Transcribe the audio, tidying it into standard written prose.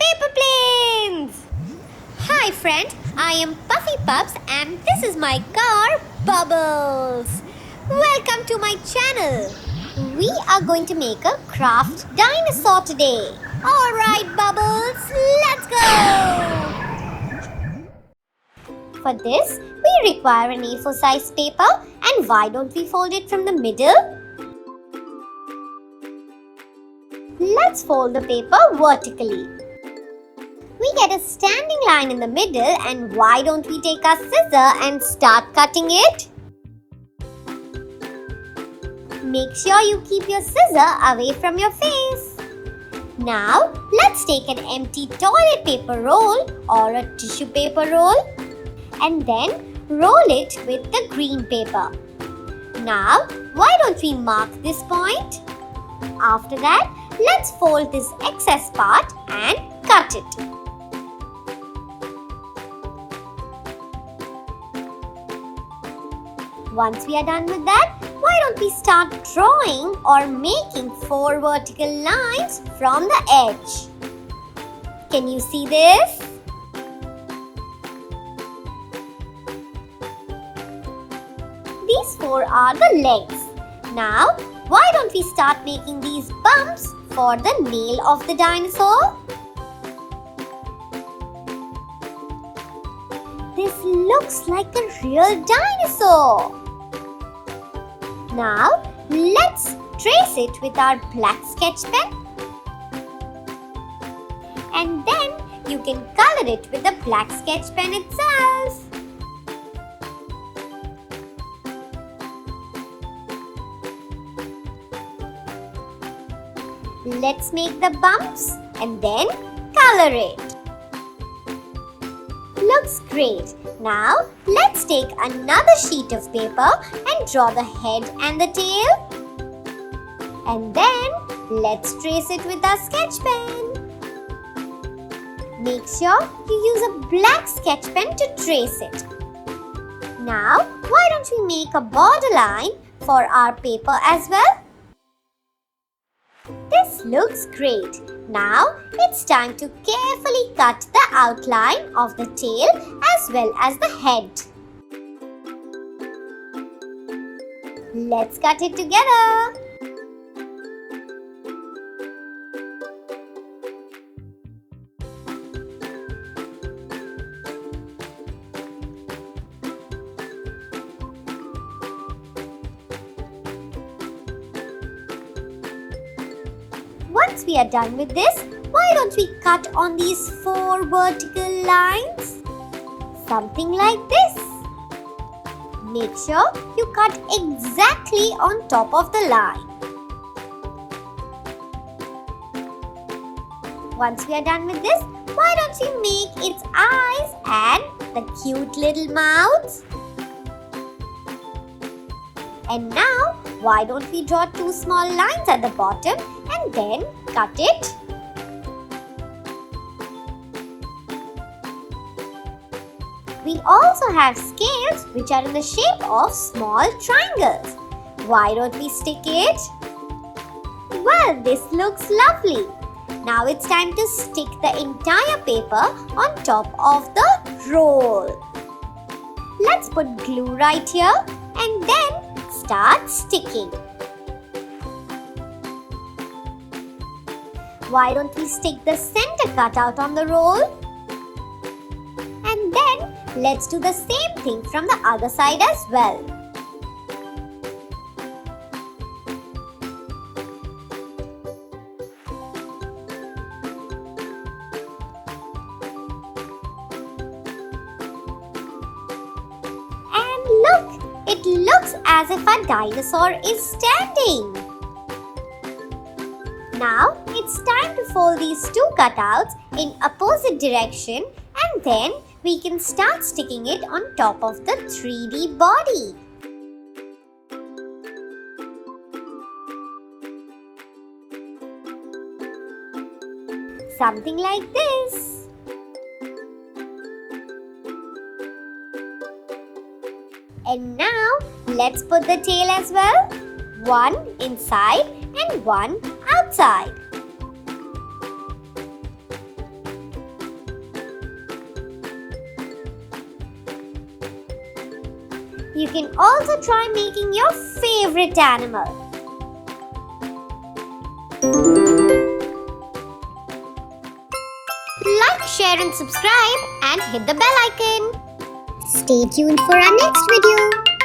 paper planes! Hi friend, I am Puffy Pups and this is my car Bubbles. Welcome to my channel. We are going to make a craft dinosaur today. Alright Bubbles, let's go! For this, we require an A4 size paper, and why don't we fold it from the middle? Let's fold the paper vertically. We get a standing line in the middle, and why don't we take our scissor and start cutting it? Make sure you keep your scissor away from your face. Now, let's take an empty toilet paper roll or a tissue paper roll and then roll it with the green paper. Now, why don't we mark this point? After that, let's fold this excess part and cut it. Once we are done with that, why don't we start drawing or making 4 vertical lines from the edge? Can you see this? These 4 are the legs. Now, why don't we start making these bumps for the nail of the dinosaur? This looks like a real dinosaur. Now, let's trace it with our black sketch pen. And then you can color it with the black sketch pen itself. Let's make the bumps and then color it. Looks great. Now, let's take another sheet of paper and draw the head and the tail. And then, let's trace it with our sketch pen. Make sure you use a black sketch pen to trace it. Now, why don't we make a borderline for our paper as well? This looks great. Now, it's time to carefully cut the outline of the tail as well as the head. Let's cut it together. Once we are done with this, why don't we cut on these 4 vertical lines? Something like this. Make sure you cut exactly on top of the line. Once we are done with this, why don't we make its eyes and the cute little mouths? And now, why don't we draw 2 small lines at the bottom and then cut it? We also have scales which are in the shape of small triangles. Why don't we stick it? Well, this looks lovely. Now it's time to stick the entire paper on top of the roll. Let's put glue right here and then start sticking. Why don't we stick the center cutout on the roll? And then let's do the same thing from the other side as well. And look! It looks as if a dinosaur is standing. Now, it's time to fold these 2 cutouts in opposite direction and then we can start sticking it on top of the 3D body. Something like this. And now, let's put the tail as well. One inside and one outside. You can also try making your favorite animal. Like, share and subscribe and hit the bell icon. Stay tuned for our next video.